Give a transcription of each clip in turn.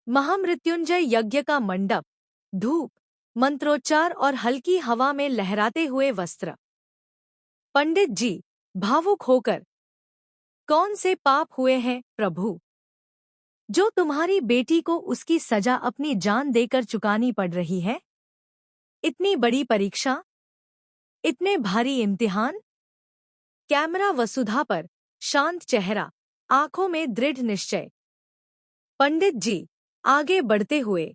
महामृत्युंजय यज्ञ का मंडप, धूप, मंत्रोच्चार और हल्की हवा में लहराते हुए वस्त्र। पंडित जी, भावुक होकर, कौन से पाप हुए हैं प्रभु, जो तुम्हारी बेटी को उसकी सजा अपनी जान देकर चुकानी पड़ रही है? इतनी बड़ी परीक्षा, इतने भारी इम्तिहान। कैमरा वसुधा पर, शांत चेहरा, आंखों में दृढ़ निश्चय। पंडित जी, आगे बढ़ते हुए,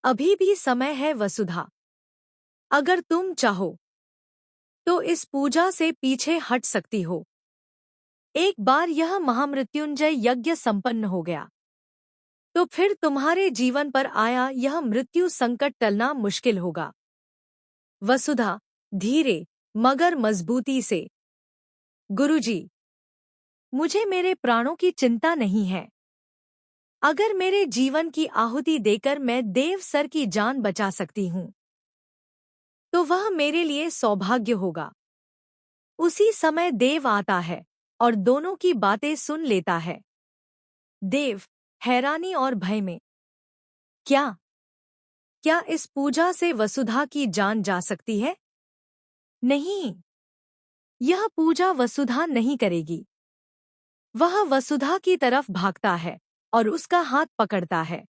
अभी भी समय है वसुधा। अगर तुम चाहो तो इस पूजा से पीछे हट सकती हो। एक बार यह महामृत्युंजय यज्ञ संपन्न हो गया तो फिर तुम्हारे जीवन पर आया यह मृत्यु संकट टलना मुश्किल होगा। वसुधा, धीरे मगर मजबूती से। गुरुजी, मुझे मेरे प्राणों की चिंता नहीं है। अगर मेरे जीवन की आहुति देकर मैं देव सर की जान बचा सकती हूँ तो वह मेरे लिए सौभाग्य होगा। उसी समय देव आता है और दोनों की बातें सुन लेता है। देव, हैरानी और भय में, क्या क्या इस पूजा से वसुधा की जान जा सकती है? नहीं, यह पूजा वसुधा नहीं करेगी। वह वसुधा की तरफ भागता है और उसका हाथ पकड़ता है।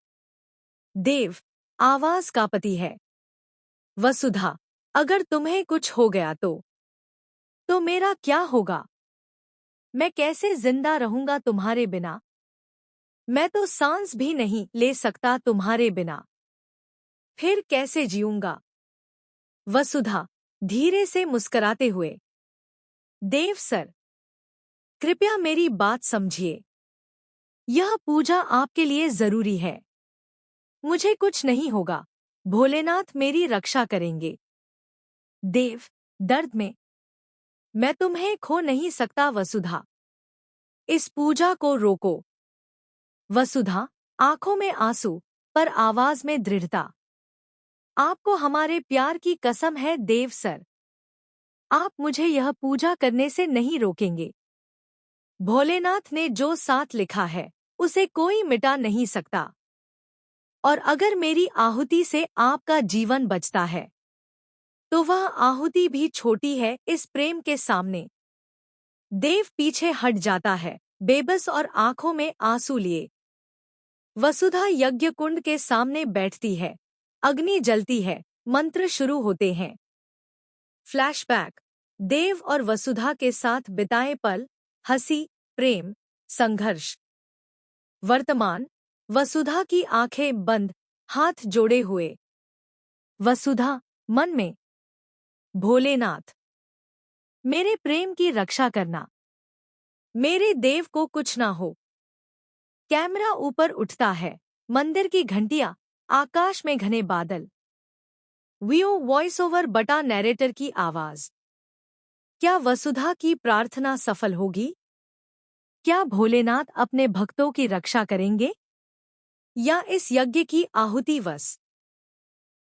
देव, आवाज कांपती है। वसुधा, अगर तुम्हें कुछ हो गया तो मेरा क्या होगा? मैं कैसे जिंदा रहूंगा तुम्हारे बिना? मैं तो सांस भी नहीं ले सकता तुम्हारे बिना। फिर कैसे जीऊंगा? वसुधा, धीरे से मुस्कुराते हुए, देव सर, कृपया मेरी बात समझिए। यह पूजा आपके लिए जरूरी है। मुझे कुछ नहीं होगा, भोलेनाथ मेरी रक्षा करेंगे। देव, दर्द में, मैं तुम्हें खो नहीं सकता वसुधा। इस पूजा को रोको। वसुधा, आंखों में आंसू पर आवाज में दृढ़ता। आपको हमारे प्यार की कसम है देव सर, आप मुझे यह पूजा करने से नहीं रोकेंगे। भोलेनाथ ने जो साथ लिखा है उसे कोई मिटा नहीं सकता। और अगर मेरी आहुति से आपका जीवन बचता है तो वह आहुति भी छोटी है इस प्रेम के सामने। देव पीछे हट जाता है, बेबस और आंखों में आंसू लिए। वसुधा यज्ञ कुंड के सामने बैठती है। अग्नि जलती है, मंत्र शुरू होते हैं। फ्लैशबैक, देव और वसुधा के साथ बिताए पल, हंसी, प्रेम, संघर्ष। वर्तमान, वसुधा की आंखें बंद, हाथ जोड़े हुए। वसुधा, मन में, भोलेनाथ, मेरे प्रेम की रक्षा करना, मेरे देव को कुछ ना हो। कैमरा ऊपर उठता है, मंदिर की घंटियां, आकाश में घने बादल। वीओ वॉइस ओवर बटा नैरेटर की आवाज। क्या वसुधा की प्रार्थना सफल होगी? क्या भोलेनाथ अपने भक्तों की रक्षा करेंगे? या इस यज्ञ की आहुति बस